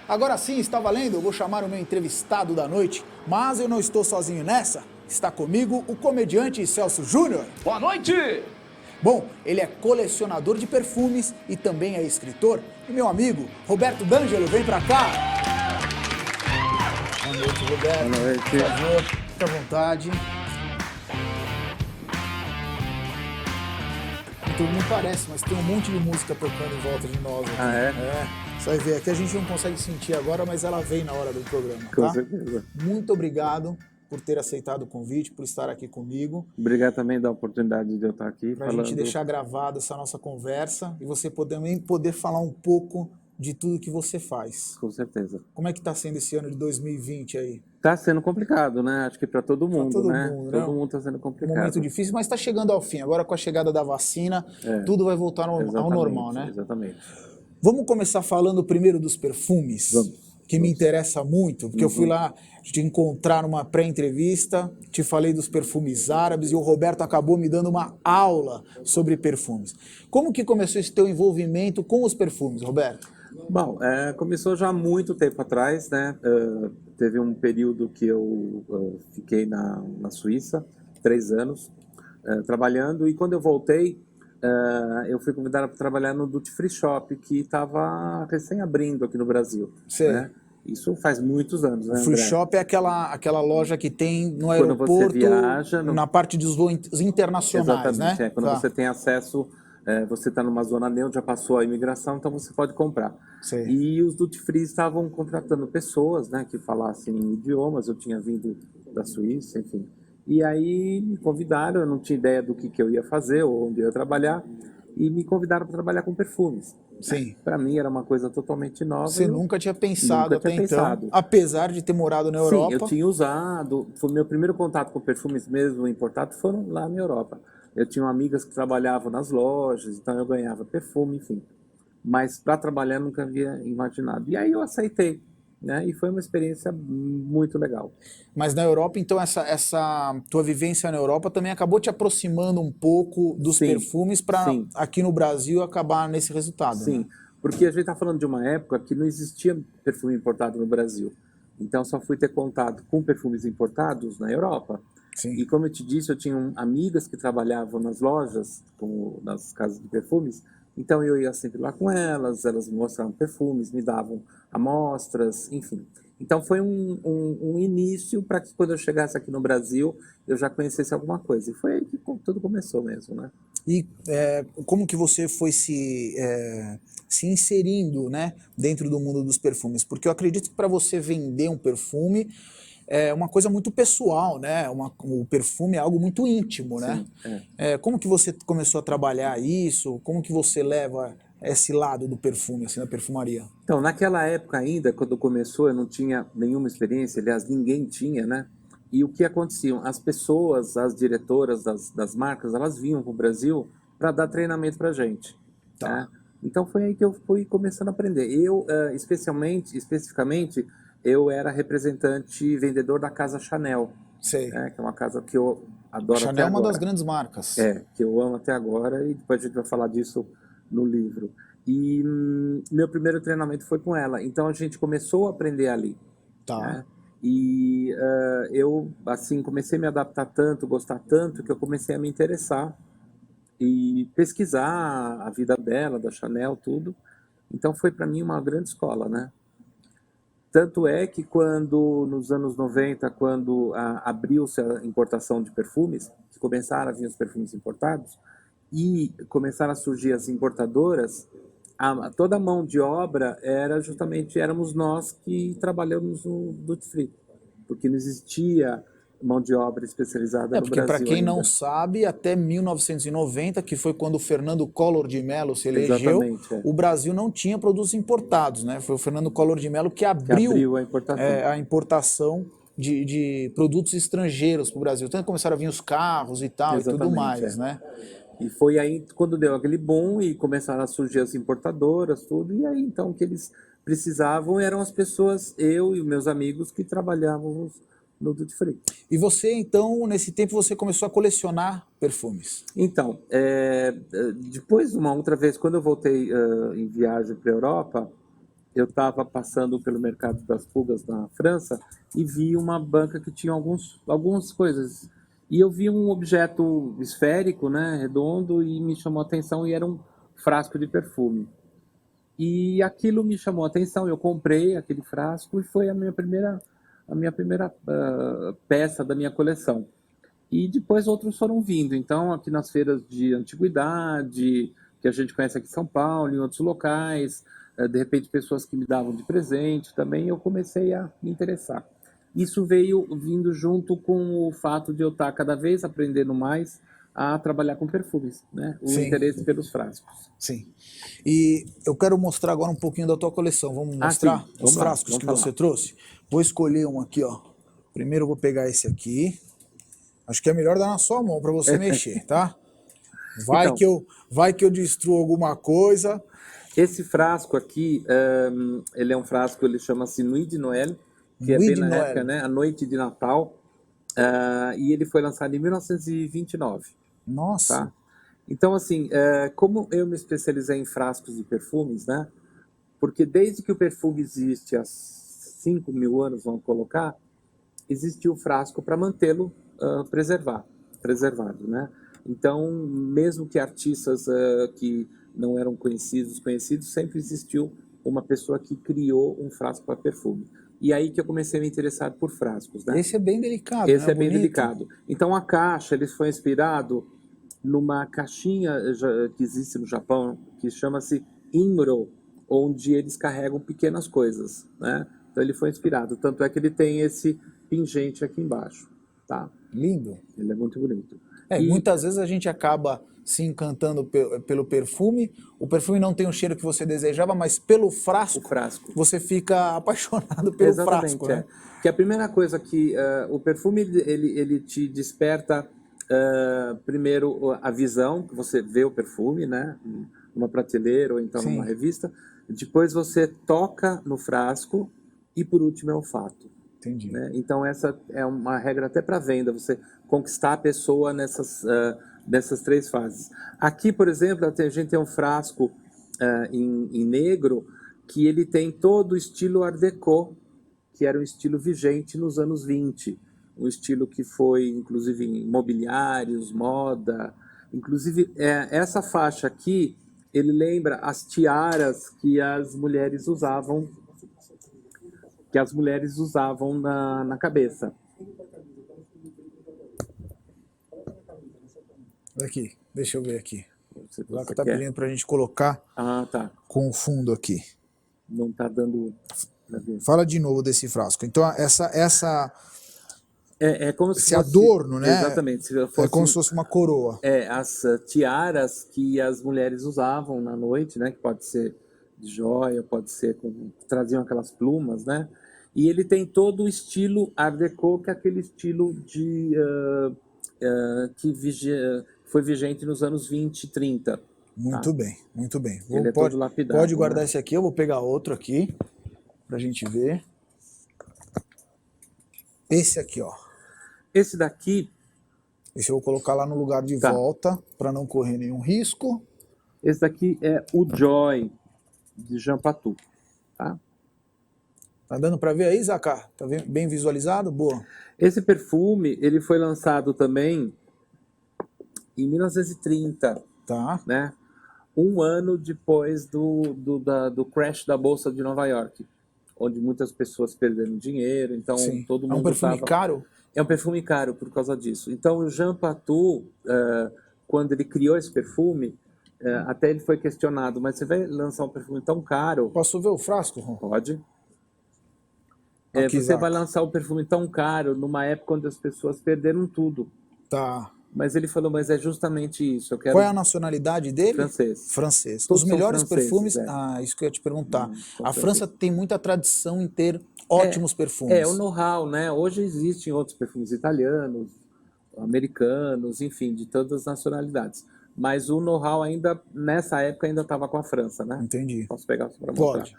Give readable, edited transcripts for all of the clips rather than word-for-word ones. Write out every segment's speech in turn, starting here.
Agora sim, está valendo, eu vou chamar o meu entrevistado da noite, mas eu não estou sozinho nessa. Está comigo o comediante Celso Júnior. Boa noite! Bom, ele é colecionador de perfumes e também é escritor. E meu amigo Roberto D'Angelo, vem pra cá. Boa noite, Roberto. Boa noite. Por favor, fique à vontade. Tudo não parece, mas tem um monte de música tocando em volta de nós aqui. Ah, é? Você vai ver, aqui a gente não consegue sentir agora, mas ela vem na hora do programa, tá? Com certeza. Muito obrigado por ter aceitado o convite, por estar aqui comigo. Obrigado também da oportunidade de eu estar aqui Pra falando. gente deixar gravada essa nossa conversa e você também poder falar um pouco de tudo que você faz. Com certeza. Como é que tá sendo esse ano de 2020 aí? Tá sendo complicado, né? Acho que para todo mundo, todo né? mundo, né? Todo mundo tá sendo Um complicado. momento difícil, mas está chegando ao fim. Agora com a chegada da vacina, tudo vai voltar ao Exatamente, normal, né? Exatamente. Vamos começar falando primeiro dos perfumes, que me interessa muito, porque eu fui lá te encontrar numa pré-entrevista, te falei dos perfumes árabes e o Roberto acabou me dando uma aula sobre perfumes. Como que começou esse teu envolvimento com os perfumes, Roberto? Bom, começou já há muito tempo atrás, né? Teve um período que eu fiquei na Suíça, 3 anos, trabalhando, e quando eu voltei, eu fui convidado para trabalhar no Duty Free Shop, que estava recém abrindo aqui no Brasil. Sei. Né? Isso faz muitos anos, né, O Free André? Shop é aquela loja que tem no Quando você aeroporto, viaja na parte dos voos internacionais, Exatamente, né? quando Tá. você tem acesso, você está numa zona neutra, já passou a imigração, então você pode comprar. Sei. E os duty free estavam contratando pessoas, né, que falassem idiomas, eu tinha vindo da Suíça, enfim. E aí me convidaram, eu não tinha ideia do que eu ia fazer ou onde eu ia trabalhar, e me convidaram para trabalhar com perfumes. Sim. Para mim era uma coisa totalmente nova. Você nunca tinha pensado nunca tinha até pensado. então, apesar de ter morado na Europa. Sim, eu tinha usado. Foi meu primeiro contato com perfumes mesmo importados foram lá na Europa. Eu tinha amigas que trabalhavam nas lojas, então eu ganhava perfume, enfim. Mas para trabalhar eu nunca havia imaginado. E aí eu aceitei, né? E foi uma experiência muito legal. Mas na Europa, então, essa tua vivência na Europa também acabou te aproximando um pouco dos Sim, perfumes para sim. aqui no Brasil acabar nesse resultado. Sim, Né? porque a gente está falando de uma época que não existia perfume importado no Brasil. Então só fui ter contato com perfumes importados na Europa. Sim. E como eu te disse, eu tinha amigas que trabalhavam nas lojas, nas casas de perfumes, então eu ia sempre lá com elas me mostravam perfumes, me davam amostras, enfim. Então foi um início para que quando eu chegasse aqui no Brasil, eu já conhecesse alguma coisa. E foi aí que tudo começou mesmo, né? E como que você foi se inserindo, né, dentro do mundo dos perfumes? Porque eu acredito que para você vender um perfume é uma coisa muito pessoal, né? O perfume é algo muito íntimo, né? Sim, como que você começou a trabalhar isso? Como que você leva esse lado do perfume, assim, da perfumaria? Então, naquela época ainda, quando começou, eu não tinha nenhuma experiência, aliás, ninguém tinha, né? E o que acontecia? As pessoas, as diretoras das marcas, elas vinham para o Brasil para dar treinamento para a gente. Tá. Né? Então foi aí que eu fui começando a aprender. Eu, especificamente, eu era representante e vendedor da Casa Chanel, Sei. né? Que é uma casa que eu adoro Chanel até é uma agora. das grandes marcas. Que eu amo até agora, e depois a gente vai falar disso no livro. E meu primeiro treinamento foi com ela, então a gente começou a aprender ali. Tá. Né? E eu, assim, comecei a me adaptar tanto, gostar tanto, que eu comecei a me interessar e pesquisar a vida dela, da Chanel, tudo. Então foi para mim uma grande escola, né? Tanto é que quando, nos anos 90, quando abriu-se a importação de perfumes, que começaram a vir os perfumes importados, e começaram a surgir as importadoras, toda a mão de obra éramos nós que trabalhamos no Duty Free, porque não existia mão de obra especializada no Porque Brasil para quem ainda. não sabe, até 1990, que foi quando o Fernando Collor de Mello se elegeu, Exatamente, o Brasil não tinha produtos importados, né? Foi o Fernando Collor de Mello que abriu a importação. a importação de produtos estrangeiros para o Brasil. Tanto começaram a vir os carros e tal, e tudo Exatamente, mais, né? E foi aí quando deu aquele boom e começaram a surgir as importadoras, tudo, e aí então o que eles precisavam eram as pessoas, eu e meus amigos, que trabalhávamos no Duty Free. E você, então, nesse tempo, você começou a colecionar perfumes? Então, depois, uma outra vez, quando eu voltei em viagem para a Europa, eu estava passando pelo mercado das pulgas na França e vi uma banca que tinha algumas coisas. E eu vi um objeto esférico, né, redondo, e me chamou a atenção, e era um frasco de perfume. E aquilo me chamou a atenção, eu comprei aquele frasco e foi a minha primeira peça da minha coleção. E depois outros foram vindo. Então, aqui nas feiras de antiguidade, que a gente conhece aqui em São Paulo, em outros locais, de repente pessoas que me davam de presente também, eu comecei a me interessar. Isso veio vindo junto com o fato de eu estar cada vez aprendendo mais a trabalhar com perfumes, né? O Sim. interesse pelos frascos. Sim. E eu quero mostrar agora um pouquinho da tua coleção. Vamos mostrar sim. os Vamos lá, frascos vamos que falar. você trouxe? Vou escolher um aqui, ó. Primeiro eu vou pegar esse aqui. Acho que é melhor dar na sua mão para você mexer, tá? Vai, Então, vai que eu destruo alguma coisa. esse frasco aqui, ele é um frasco, ele chama-se Nuit de Noël, que é Nuit bem de na Noël. época, né? A noite de Natal. E ele foi lançado em 1929, Nossa. tá? Então, assim, como eu me especializei em frascos de perfumes, né? Porque desde que o perfume existe há 5.000 anos, vamos colocar, existiu o frasco para mantê-lo preservado, né? Então, mesmo que artistas que não eram conhecidos, sempre existiu uma pessoa que criou um frasco para perfume. E aí que eu comecei a me interessar por frascos, né? Esse é bem delicado, Esse né? é bem Bonito. delicado. Então, a caixa, ele foi inspirado numa caixinha que existe no Japão, que chama-se Inro, onde eles carregam pequenas coisas, né? Então ele foi inspirado, tanto é que ele tem esse pingente aqui embaixo, tá? Lindo. Ele é muito bonito. Muitas vezes a gente acaba se encantando pelo perfume. O perfume não tem o cheiro que você desejava, mas pelo frasco, O frasco. você fica apaixonado pelo Exatamente, frasco, né? Que a primeira coisa que o perfume ele te desperta primeiro a visão, que você vê o perfume, né, numa prateleira ou então numa Sim. revista. Depois você toca no frasco e por último é o olfato. Entendi. Né? Então essa é uma regra até para venda, você conquistar a pessoa nessas três fases. Aqui, por exemplo, a gente tem um frasco em negro que ele tem todo o estilo Art Deco, que era um estilo vigente nos anos 20, um estilo que foi, inclusive, em mobiliários, moda. Inclusive, essa faixa aqui, ele lembra as tiaras que as mulheres usavam na cabeça. Aqui, deixa eu ver aqui. Se Lá você que tá quer. pedindo pra gente colocar Tá. com o fundo aqui. Não tá dando pra ver. Fala de novo desse frasco. Então, É como se esse fosse, adorno, né? Exatamente. Se fosse, É como se fosse uma coroa. As tiaras que as mulheres usavam na noite, né? Que pode ser de joia, pode ser traziam aquelas plumas, né? E ele tem todo o estilo Art Deco, que é aquele estilo que foi vigente nos anos 20 e 30. Muito bem, muito bem. Ele é todo lapidado. Pode guardar né? esse aqui, eu vou pegar outro aqui pra gente ver. Esse aqui, ó. Esse daqui, Esse eu vou colocar lá no lugar de volta para não correr nenhum risco. Esse daqui é o Joy de Jean Patou, tá? Tá dando para ver aí, Zacá? Tá bem visualizado? Boa. Esse perfume, ele foi lançado também em 1930, Tá. né? Um ano depois do crash da Bolsa de Nova York, onde muitas pessoas perderam dinheiro, então Sim. todo mundo É um perfume caro? É um perfume caro por causa disso. Então o Jean Patou, quando ele criou esse perfume, até ele foi questionado, mas você vai lançar um perfume tão caro? Posso ver o frasco, Ron? Pode. Aqui, você vai lançar um perfume tão caro numa época onde as pessoas perderam tudo. Tá. Mas ele falou, mas é justamente isso. Eu quero... Qual é a nacionalidade dele? Francês. Francês. Todos Os melhores são franceses, perfumes... isso que eu ia te perguntar. A franceses. França tem muita tradição em ter ótimos perfumes. O know-how, né? Hoje existem outros perfumes italianos, americanos, enfim, de todas as nacionalidades. Mas o know-how ainda, nessa época, ainda estava com a França, né? Entendi. Posso pegar só para mostrar? Pode.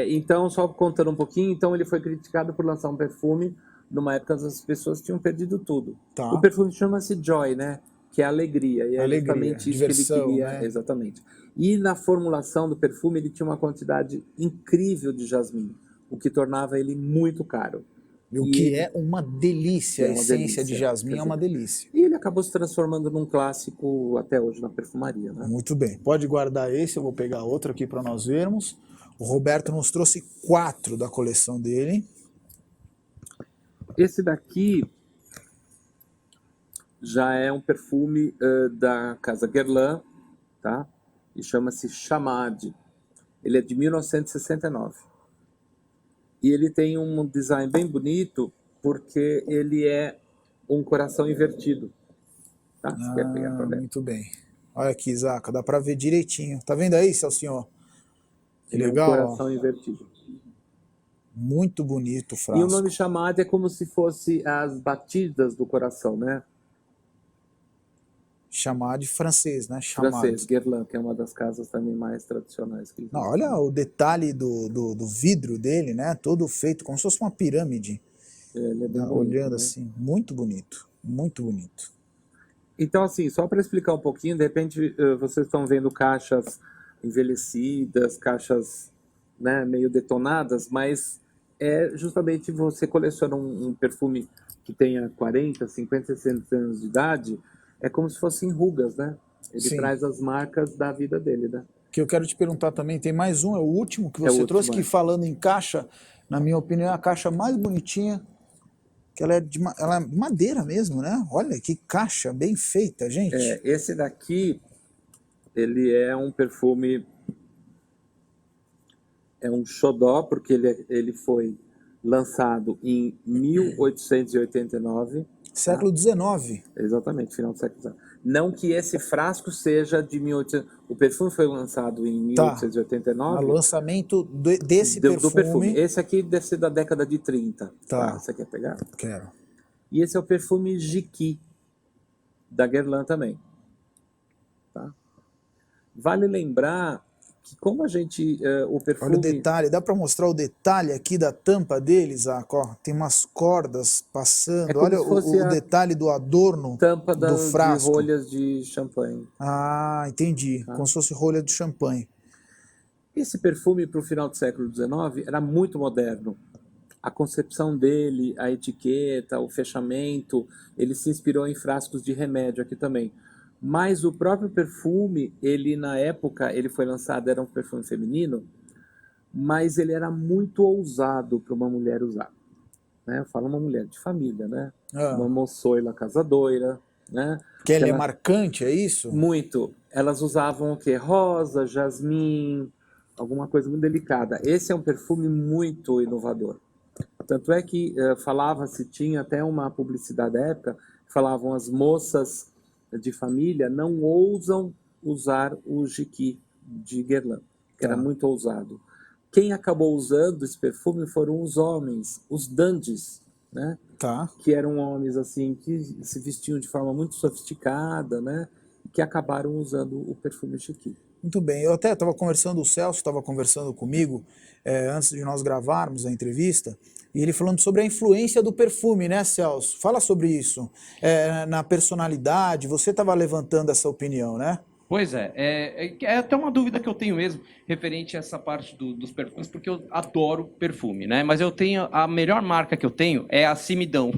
Então, só contando um pouquinho, então ele foi criticado por lançar um perfume numa época que as pessoas tinham perdido tudo. Tá. O perfume chama-se Joy, né? que é alegria. E é Alegria, justamente isso diversão, que ele queria, né? exatamente. E na formulação do perfume ele tinha uma quantidade incrível de jasmim, o que tornava ele muito caro. E o E que ele é uma delícia, a é uma essência de delícia, jasmim é uma delícia. e ele acabou se transformando num clássico até hoje na perfumaria, né? Muito bem, pode guardar esse, eu vou pegar outro aqui para nós vermos. O Roberto nos trouxe 4 da coleção dele. Esse daqui já é um perfume da Casa Guerlain, tá? E chama-se Chamade. Ele é de 1969. E ele tem um design bem bonito, porque ele é um coração invertido. Tá? Você quer pegar pra ver? Muito bem. Olha aqui, Zaca, dá para ver direitinho. Tá vendo aí, seu senhor? Que Ele legal, é um coração invertido. Muito bonito o E o frasco. nome Chamade é como se fosse as batidas do coração, né? Chamar de francês, né? Chamar. Francês, Guerlain, que é uma das casas também mais tradicionais que Não, existe. olha o detalhe do vidro dele, né? Todo feito como se fosse uma pirâmide. Ele é bem bonito, Olhando né? assim, muito bonito. Muito bonito. Então, assim, só para explicar um pouquinho, de repente vocês estão vendo caixas envelhecidas, caixas, né, meio detonadas, mas é justamente você coleciona um perfume que tenha 40, 50, 60 anos de idade, é como se fossem rugas, né? Ele Sim. traz as marcas da vida dele, né? Que eu quero te perguntar também, tem mais um, é o último que É o você último, trouxe, que é. falando em caixa, na minha opinião, é a caixa mais bonitinha, que ela é de ela é madeira mesmo, né? Olha que caixa bem feita, gente. Esse daqui, ele é um perfume, é um xodó, porque ele foi lançado em 1889. Século XIX. Exatamente, final do século XIX. Não que esse frasco seja de 1800. O perfume foi lançado em Tá. 1889. O lançamento desse do perfume. Esse aqui deve ser da década de 30. Tá. Você quer pegar? Quero. E esse é o perfume Jiqui, da Guerlain também. Tá? Vale lembrar que como a gente... o perfume... Olha o detalhe, dá para mostrar o detalhe aqui da tampa deles, ó, tem umas cordas passando, como olha se fosse o a detalhe do adorno tampa do de frasco. rolhas de champanhe. Ah, entendi, como se fosse rolha de champanhe. Esse perfume para o final do século XIX era muito moderno. A concepção dele, a etiqueta, o fechamento, ele se inspirou em frascos de remédio aqui também. Mas o próprio perfume, ele na época, ele foi lançado, era um perfume feminino, mas ele era muito ousado para uma mulher usar. Né? Eu falo uma mulher de família, né? Uma moçoila casadoira, né? Que ela é marcante, é isso? Muito. Elas usavam o quê? Rosa, jasmim, alguma coisa muito delicada. Esse é um perfume muito inovador. Tanto é que falava-se, tinha até uma publicidade da época, falavam as moças de família não ousam usar o Jiqui de Guerlain, que era muito ousado. Quem acabou usando esse perfume foram os homens, os dandies, né? Tá. Que eram homens assim que se vestiam de forma muito sofisticada, né? Que acabaram usando o perfume Jiqui. Muito bem, eu até estava conversando, o Celso estava conversando comigo antes de nós gravarmos a entrevista, e ele falando sobre a influência do perfume, né, Celso? Fala sobre isso, na personalidade, você estava levantando essa opinião, né? Pois é até uma dúvida que eu tenho mesmo, referente a essa parte dos perfumes, porque eu adoro perfume, né? Mas eu tenho, a melhor marca que eu tenho é a Simidão.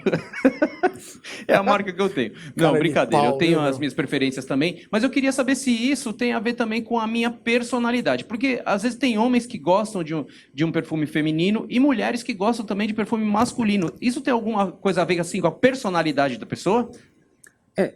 É a marca que eu tenho. Não, Cara de brincadeira, pau, eu tenho viu, as meu? minhas preferências também, mas eu queria saber se isso tem a ver também com a minha personalidade, porque às vezes tem homens que gostam de um perfume feminino e mulheres que gostam também de perfume masculino. Isso tem alguma coisa a ver assim com a personalidade da pessoa?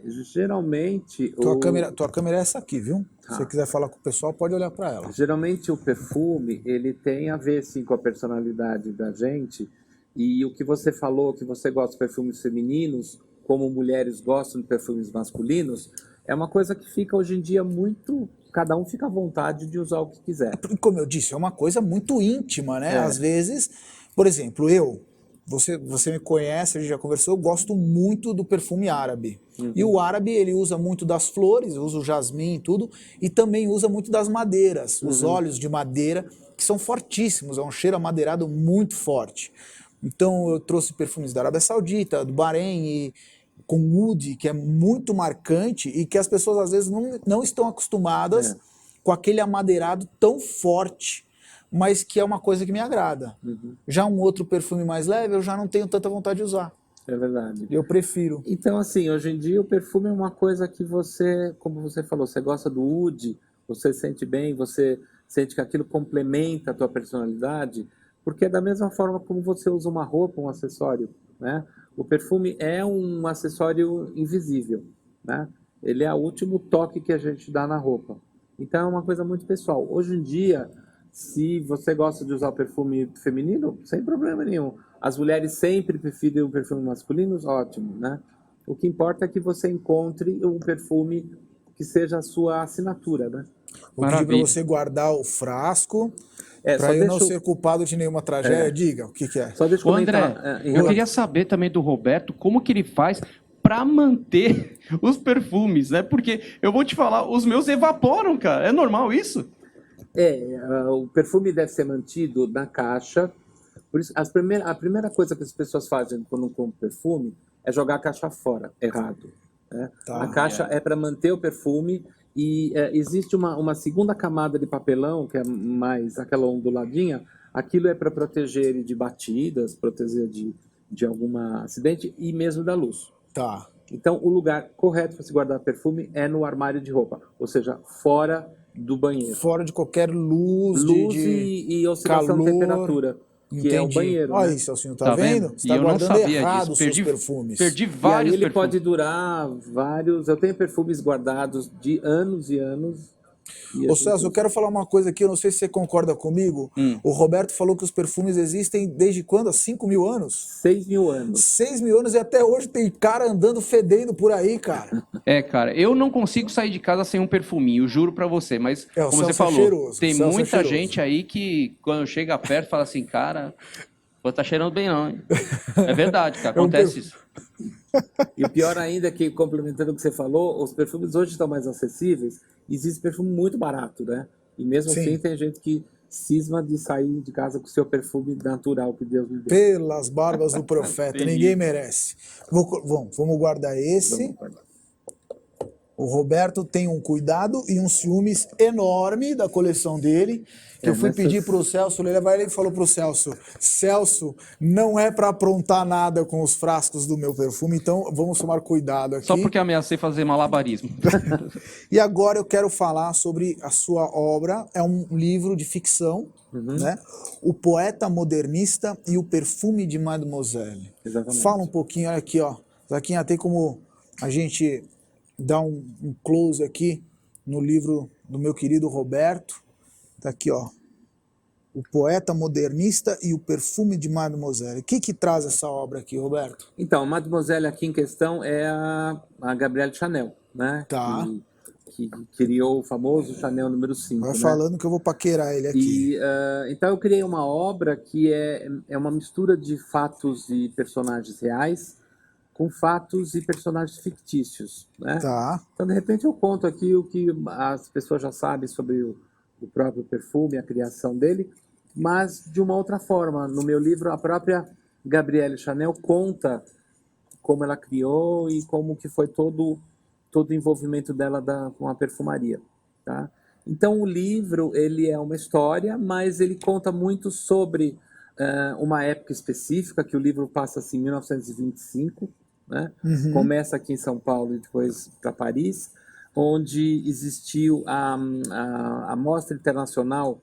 Geralmente... Tua câmera é essa aqui, viu? Se você quiser falar com o pessoal, pode olhar para ela. Geralmente o perfume, ele tem a ver sim com a personalidade da gente, e o que você falou, que você gosta de perfumes femininos, como mulheres gostam de perfumes masculinos, é uma coisa que fica hoje em dia muito... Cada um fica à vontade de usar o que quiser. Como eu disse, é uma coisa muito íntima, né? Às vezes, por exemplo, você me conhece, a gente já conversou, eu gosto muito do perfume árabe. E o árabe, ele usa muito das flores, usa o jasmim e tudo, e também usa muito das madeiras, os óleos de madeira, que são fortíssimos, é um cheiro amadeirado muito forte. Então eu trouxe perfumes da Arábia Saudita, do Bahrein, com wood, que é muito marcante e que as pessoas às vezes não estão acostumadas com aquele amadeirado tão forte, mas que é uma coisa que me agrada. Já um outro perfume mais leve, eu já não tenho tanta vontade de usar. É verdade. Eu prefiro. Então, assim, hoje em dia o perfume é uma coisa que você, como você falou, você gosta do oud, você sente bem, você sente que aquilo complementa a tua personalidade, porque é da mesma forma como você usa uma roupa, um acessório, né? O perfume é um acessório invisível, né? Ele é o último toque que a gente dá na roupa. Então é uma coisa muito pessoal. Hoje em dia, se você gosta de usar perfume feminino, sem problema nenhum. As mulheres sempre preferem o perfume masculino, ótimo, né? O que importa é que você encontre um perfume que seja a sua assinatura, né? Vou pedir para você guardar o frasco, para eu não ser culpado de nenhuma tragédia. Diga, o que é? Só deixa eu comentar. André, eu queria saber também do Roberto como que ele faz para manter os perfumes, né? Porque eu vou te falar, os meus evaporam, cara. É normal isso? O perfume deve ser mantido na caixa. Por isso, a primeira coisa que as pessoas fazem quando compram perfume é jogar a caixa fora, errado, né? A caixa é para manter o perfume e existe uma segunda camada de papelão, que é mais aquela onduladinha, aquilo é para proteger ele de batidas, proteger de algum acidente e mesmo da luz. Tá. Então, o lugar correto para se guardar perfume é no armário de roupa, ou seja, fora do banheiro. Fora de qualquer luz e oscilação calor, de temperatura, que entendi. é o banheiro. Olha né? isso, senhor, tá vendo? Você está guardando errado os seus perfumes. Perdi E vários aí ele perfumes. pode durar vários... Eu tenho perfumes guardados de anos e anos. Ô Celso, eu quero falar uma coisa aqui, eu não sei se você concorda comigo. O Roberto falou que os perfumes existem desde quando? Há 5.000 anos? 6.000 anos. 6.000 anos e até hoje tem cara andando fedendo por aí, cara. Cara, eu não consigo sair de casa sem um perfuminho, juro pra você. Mas, o como você Celso é falou, cheiroso, tem o Celso é muita cheiroso. gente aí que, quando chega perto, fala assim, cara, pô, tá cheirando bem não, hein? É verdade, cara, acontece isso. E o pior ainda é que, complementando o que você falou, os perfumes hoje estão mais acessíveis. Existe perfume muito barato, né? E mesmo Sim. assim tem gente que cisma de sair de casa com o seu perfume natural que Deus me deu. Pelas barbas do profeta, ninguém merece. Vamos guardar esse. Vamos guardar. O Roberto tem um cuidado e um ciúmes enorme da coleção dele, que eu fui pedir para o Celso, ele falou para o Celso, não é para aprontar nada com os frascos do meu perfume, então vamos tomar cuidado aqui. Só porque ameacei fazer malabarismo. E agora eu quero falar sobre a sua obra, é um livro de ficção, né? O Poeta Modernista e o Perfume de Mademoiselle. Exatamente. Fala um pouquinho, olha aqui, ó. Zaquinha, tem como a gente dar um close aqui no livro do meu querido Roberto. Tá aqui, ó. O Poeta Modernista e o Perfume de Mademoiselle. O que traz essa obra aqui, Roberto? Então, a Mademoiselle aqui em questão é a Gabrielle Chanel, né? Tá. Que criou o famoso Chanel número 5. Vai falando que eu vou paquerar ele aqui. Então eu criei uma obra que é uma mistura de fatos e personagens reais com fatos e personagens fictícios, né? Tá. Então, de repente, eu conto aqui o que as pessoas já sabem sobre o próprio perfume, a criação dele, mas de uma outra forma. No meu livro, a própria Gabrielle Chanel conta como ela criou e como que foi todo o envolvimento dela com a perfumaria, tá? Então, o livro, ele é uma história, mas ele conta muito sobre uma época específica, que o livro passa-se em 1925, né? Começa aqui em São Paulo e depois para Paris, onde existiu a Mostra Internacional,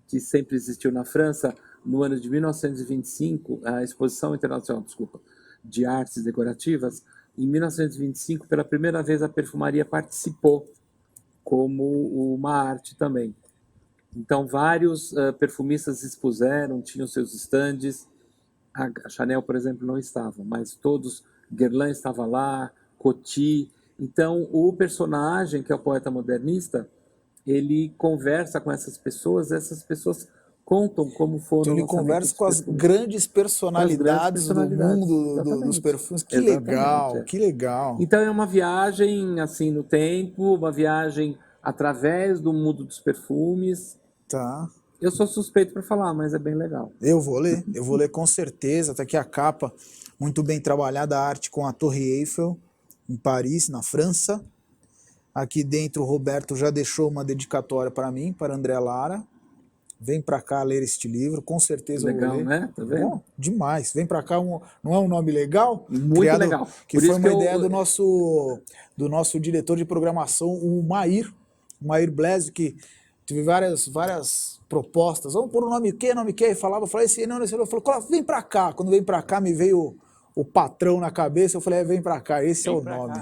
que sempre existiu na França, no ano de 1925, a Exposição Internacional, de Artes Decorativas. Em 1925, pela primeira vez, a perfumaria participou como uma arte também. Então, vários perfumistas expuseram, tinham seus estandes. A Chanel, por exemplo, não estava, mas todos, Guerlain estava lá, Coty. Então, o personagem, que é o poeta modernista, ele conversa com essas pessoas contam como foram... Então ele conversa com as grandes personalidades do mundo dos perfumes. Que legal, que legal. Então é uma viagem assim no tempo, uma viagem através do mundo dos perfumes. Tá. Eu sou suspeito para falar, mas é bem legal. Eu vou ler com certeza. Tá aqui a capa, muito bem trabalhada, a arte com a Torre Eiffel. em Paris, na França. Aqui dentro o Roberto já deixou uma dedicatória para mim, para André Lara. Vem para cá ler este livro, com certeza Legal, eu vou ler. né? Tá vendo? Bom, demais. Vem para cá, não é um nome legal? Muito Criado, legal. Que Por foi isso uma que ideia do nosso diretor de programação, o Mair Blese, que teve várias propostas. Vamos pôr o nome que? Eu falava, esse não, esse não. Falou, vem para cá. Quando vem para cá, me veio o patrão na cabeça, eu falei, vem para cá, esse é o nome.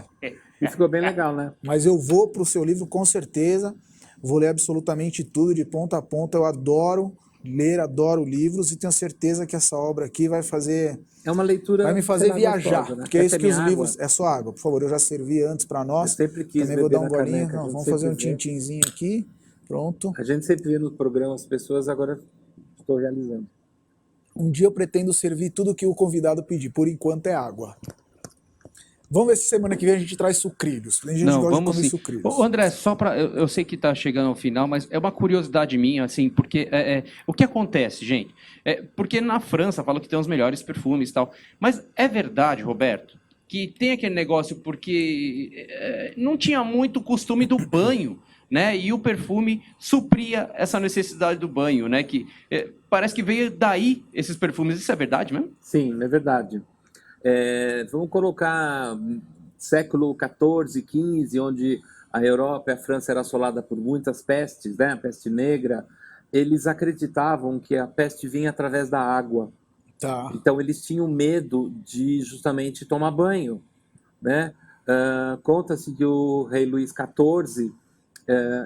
E ficou bem legal, né? Mas eu vou para o seu livro com certeza, vou ler absolutamente tudo, de ponta a ponta. Eu adoro ler, adoro livros e tenho certeza que essa obra aqui vai fazer... É uma leitura... Vai me fazer viajar, gostosa, né? porque é isso que os água? livros... É só água, por favor, eu já servi antes para nós. Eu sempre quis também vou dar um beber na golinho. caneca, Vamos fazer um sempre vê. tintinzinho aqui, pronto. A gente sempre vê no programa as pessoas, agora estou realizando. Um dia eu pretendo servir tudo que o convidado pedir, por enquanto é água. Vamos ver se semana que vem a gente traz sucrilhos. A gente gosta de comer sucrilhos. Ô, André, só para eu sei que está chegando ao final, mas é uma curiosidade minha, assim, porque o que acontece, gente? Porque na França falam que tem os melhores perfumes e tal, mas é verdade, Roberto, que tem aquele negócio porque não tinha muito costume do banho, né? E o perfume supria essa necessidade do banho, né? Que parece que veio daí esses perfumes. Isso é verdade mesmo? Sim, é verdade. Vamos colocar século XIV, XV, onde a Europa e a França era assolada por muitas pestes, né? A peste negra. Eles acreditavam que a peste vinha através da água. Tá. Então eles tinham medo de justamente tomar banho, né? Conta-se que o rei Luís XIV,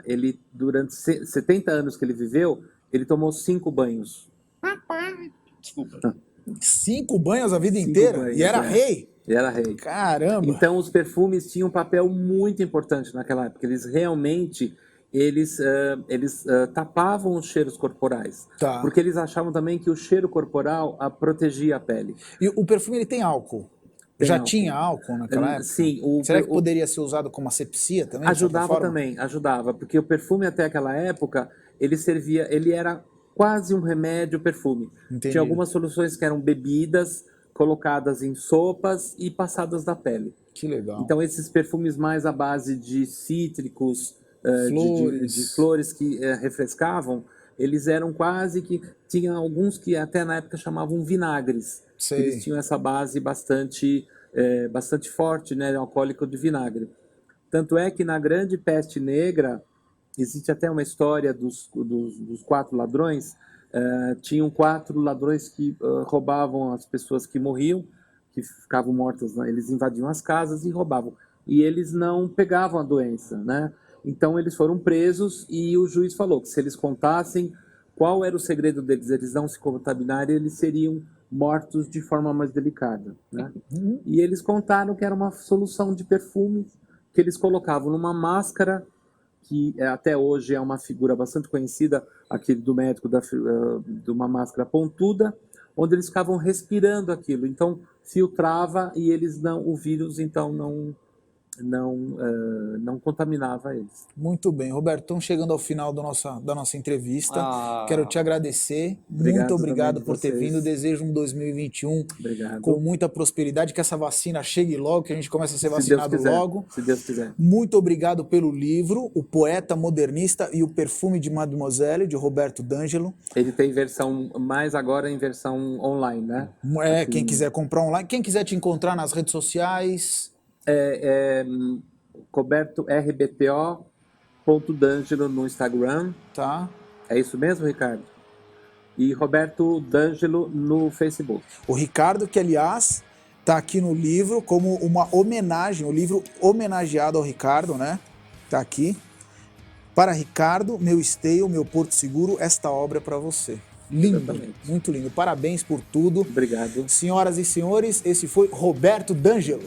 ele durante 70 anos que ele viveu, ele tomou 5 banhos. Desculpa. 5 banhos a vida 5 inteira? banhos, E era rei? E era rei. Caramba! Então os perfumes tinham um papel muito importante naquela época. Eles realmente tapavam os cheiros corporais. Tá. Porque eles achavam também que o cheiro corporal protegia a pele. E o perfume ele tem álcool? Já álcool. tinha álcool naquela época? Sim. Será que poderia ser usado como asepsia também? Ajudava também, ajudava. Porque o perfume até aquela época, ele era quase um remédio perfume. Entendi. Tinha algumas soluções que eram bebidas, colocadas em sopas e passadas na pele. Que legal. Então esses perfumes mais à base de cítricos, de flores que refrescavam, eles eram quase que... Tinha alguns que até na época chamavam vinagres. Sei. Eles tinham essa base bastante forte, né, alcoólico de vinagre. Tanto é que na Grande Peste Negra, existe até uma história dos 4 ladrões. Tinham 4 ladrões que roubavam as pessoas que morriam, que ficavam mortas, né? Eles invadiam as casas e roubavam. E eles não pegavam a doença, né? Então eles foram presos e o juiz falou que se eles contassem qual era o segredo deles, eles não se contaminarem, eles seriam mortos de forma mais delicada, né? E eles contaram que era uma solução de perfume que eles colocavam numa máscara, que até hoje é uma figura bastante conhecida, aquele do médico, de uma máscara pontuda, onde eles ficavam respirando aquilo. Então, filtrava e o vírus, então, não contaminava eles. Muito bem. Roberto, estamos chegando ao final da nossa entrevista. Quero te agradecer. Obrigado, muito obrigado por vocês. ter vindo. Desejo um 2021 Obrigado. com muita prosperidade, que essa vacina chegue logo, que a gente comece a ser vacinado logo. Se Deus quiser. Muito obrigado pelo livro, O Poeta Modernista e o Perfume de Mademoiselle, de Roberto D'Angelo. Ele tem versão, mais agora em versão online, né? Quem quiser comprar online. Quem quiser te encontrar nas redes sociais... Roberto RBTO.D'Angelo no Instagram. Tá. É isso mesmo, Ricardo? E Roberto D'Angelo no Facebook. O Ricardo, que aliás está aqui no livro como uma homenagem, o livro homenageado ao Ricardo, né? Tá aqui. Para Ricardo, meu esteio, meu porto seguro, esta obra é para você. Lindo, exatamente. Muito lindo. Parabéns por tudo. Obrigado. Senhoras e senhores, esse foi Roberto D'Angelo.